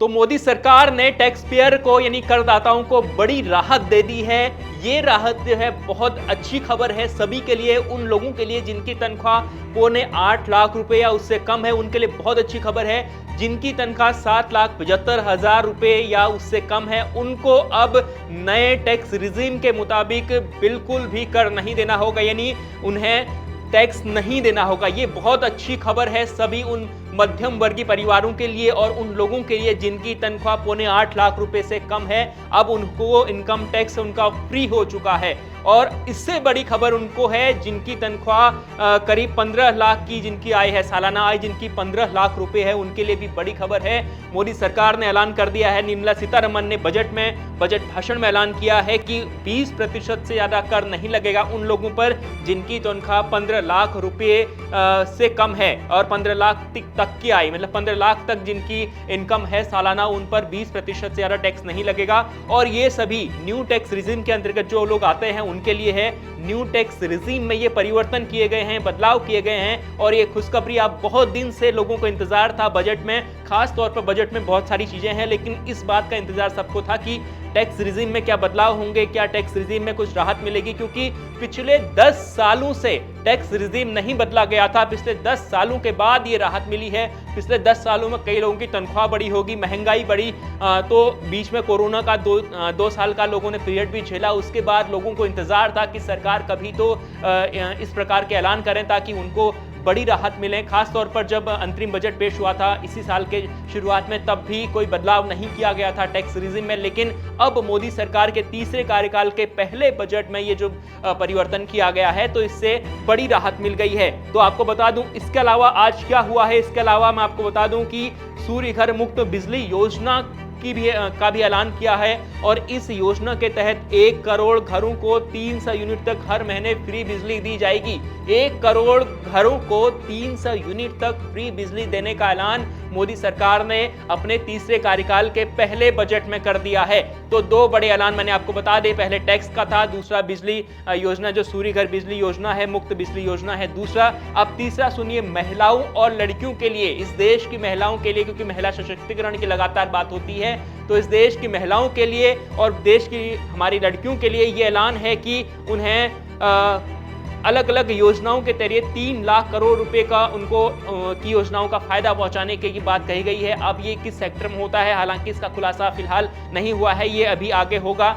तो मोदी सरकार ने टैक्स पेयर को यानी करदाताओं को बड़ी राहत दे दी है। ये राहत जो है बहुत अच्छी खबर है सभी के लिए, उन लोगों के लिए जिनकी तनख्वाह पौने 8 लाख रुपए या उससे कम है, उनके लिए बहुत अच्छी खबर है। जिनकी तनख्वाह 7,75,000 रुपए या उससे कम है, उनको अब नए टैक्स रिजीम के मुताबिक बिल्कुल भी कर नहीं देना होगा, यानी उन्हें टैक्स नहीं देना होगा। ये बहुत अच्छी खबर है सभी उन मध्यम वर्गीय परिवारों के लिए और उन लोगों के लिए जिनकी तनख्वाह पौने 8 लाख रुपए से कम है। अब उनको इनकम टैक्स उनका फ्री हो चुका है। और इससे बड़ी खबर उनको है जिनकी तनख्वाह करीब 15 लाख की जिनकी आय है, सालाना आय जिनकी 15 लाख रुपए है, उनके लिए भी बड़ी खबर है। मोदी सरकार ने ऐलान कर दिया है, निर्मला सीतारमण ने बजट भाषण में ऐलान किया है कि 20% से ज्यादा कर नहीं लगेगा उन लोगों पर जिनकी तनख्वाह 15 लाख रुपए से कम है और 15 लाख तक की आय, मतलब 15 लाख तक जिनकी इनकम है सालाना, उन पर 20% से ज्यादा टैक्स नहीं लगेगा। और ये सभी न्यू टैक्स रिजीम के अंतर्गत जो लोग आते हैं उनके लिए है। न्यू टैक्स रिजीम में ये परिवर्तन किए गए हैं, बदलाव किए गए हैं और ये खुशखबरी आप बहुत दिन से लोगों को इंतजार था। बजट में, खास तौर पर बजट में बहुत सारी चीजें हैं, लेकिन इस बात का इंतजार सबको था कि टैक्स रिजीम में क्या बदलाव होंगे, क्या टैक्स रिजीम में कुछ राहत मिलेगी, क्योंकि पिछले 10 सालों से टैक्स रिजीम नहीं बदला गया था। पिछले 10 सालों के बाद ये राहत मिली है। पिछले 10 सालों में कई लोगों की तनख्वाह बढ़ी होगी, महंगाई बढ़ी, तो बीच में कोरोना का दो साल का लोगों ने पीरियड भी झेला। उसके बाद लोगों को इंतजार था कि सरकार कभी तो इस प्रकार के ऐलान करें ताकि उनको बड़ी राहत मिले। खास तौर पर जब अंतरिम बजट पेश हुआ था इसी साल के शुरुआत में, तब भी कोई बदलाव नहीं किया गया था टैक्स रिजीम में, लेकिन अब मोदी सरकार के तीसरे कार्यकाल के पहले बजट में ये जो परिवर्तन किया गया है तो इससे बड़ी राहत मिल गई है। तो आपको बता दूं इसके अलावा आज क्या हुआ है, इसके अलावा मैं आपको बता दूं कि सूर्य घर मुक्त बिजली योजना का भी ऐलान किया है और इस योजना के तहत 1 करोड़ घरों को 300 यूनिट तक हर महीने फ्री बिजली दी जाएगी। 1 करोड़ घरों को 300 यूनिट तक फ्री बिजली देने का ऐलान मोदी सरकार ने अपने तीसरे कार्यकाल के पहले बजट में कर दिया है। तो 2 बड़े ऐलान मैंने आपको बता दें, पहले टैक्स का था, दूसरा बिजली योजना जो सूर्य घर बिजली योजना है, मुफ्त बिजली योजना है दूसरा। अब तीसरा सुनिए, महिलाओं और लड़कियों के लिए, इस देश की महिलाओं के लिए, क्योंकि महिला सशक्तिकरण की लगातार बात होती है, तो इस देश की महिलाओं के लिए और देश की हमारी लड़कियों के लिए ये ऐलान है कि उन्हें अलग अलग योजनाओं के जरिए 3 लाख करोड़ रुपए का उनको की योजनाओं का फायदा पहुंचाने की बात कही गई है। अब ये किस सेक्टर में होता है, हालांकि इसका खुलासा फिलहाल नहीं हुआ है, ये अभी आगे होगा।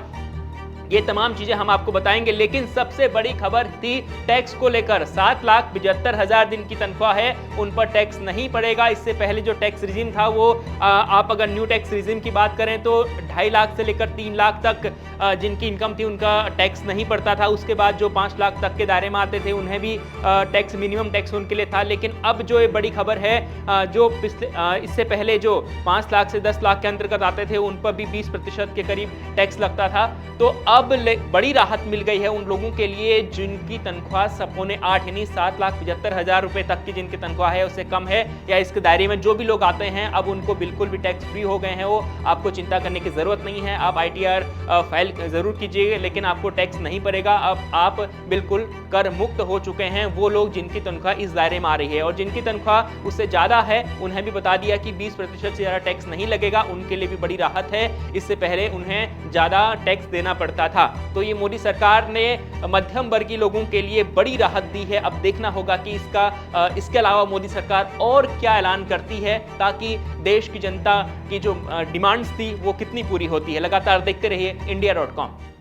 ये तमाम चीजें हम आपको बताएंगे, लेकिन सबसे बड़ी खबर थी टैक्स को लेकर। 7,75,000 दिन की तनख्वाह है, उन पर टैक्स नहीं पड़ेगा। इससे पहले जो टैक्स रिजीम था वो आप अगर न्यू टैक्स रिजीम की बात करें तो 2.5 लाख से लेकर 3 लाख तक जिनकी इनकम थी उनका टैक्स नहीं पड़ता था। उसके बाद जो 5 लाख तक के दायरे में आते थे उन्हें भी टैक्स, मिनिमम टैक्स उनके लिए था। लेकिन अब जो ये बड़ी खबर है, जो इससे पहले जो 5 लाख से 10 लाख के अंतर्गत आते थे उन पर भी 20% के करीब टैक्स लगता था। तो अब बड़ी राहत मिल गई है उन लोगों के लिए जिनकी तनख्वाह 7.8 यानी 7,75,000 रुपए तक की जिनकी तनख्वाह है उससे कम है, या इसके दायरे में जो भी लोग आते हैं अब उनको बिल्कुल भी टैक्स फ्री हो गए हैं। वो आपको चिंता करने की जरूरत नहीं है। आप ITR फाइल जरूर कीजिएगा, लेकिन आपको टैक्स नहीं पड़ेगा। अब आप बिल्कुल कर मुक्त हो चुके हैं वो लोग जिनकी तनख्वाह इस दायरे में आ रही है। और जिनकी तनख्वाह उससे ज्यादा है उन्हें भी बता दिया कि 20% से ज्यादा टैक्स नहीं लगेगा, उनके लिए भी बड़ी राहत है। इससे पहले उन्हें ज्यादा टैक्स देना पड़ता था। तो ये मोदी सरकार ने मध्यम वर्गीय लोगों के लिए बड़ी राहत दी है। अब देखना होगा कि इसके अलावा मोदी सरकार और क्या ऐलान करती है ताकि देश की जनता की जो डिमांड्स थी वो कितनी पूरी होती है। लगातार देखते रहिए India.com।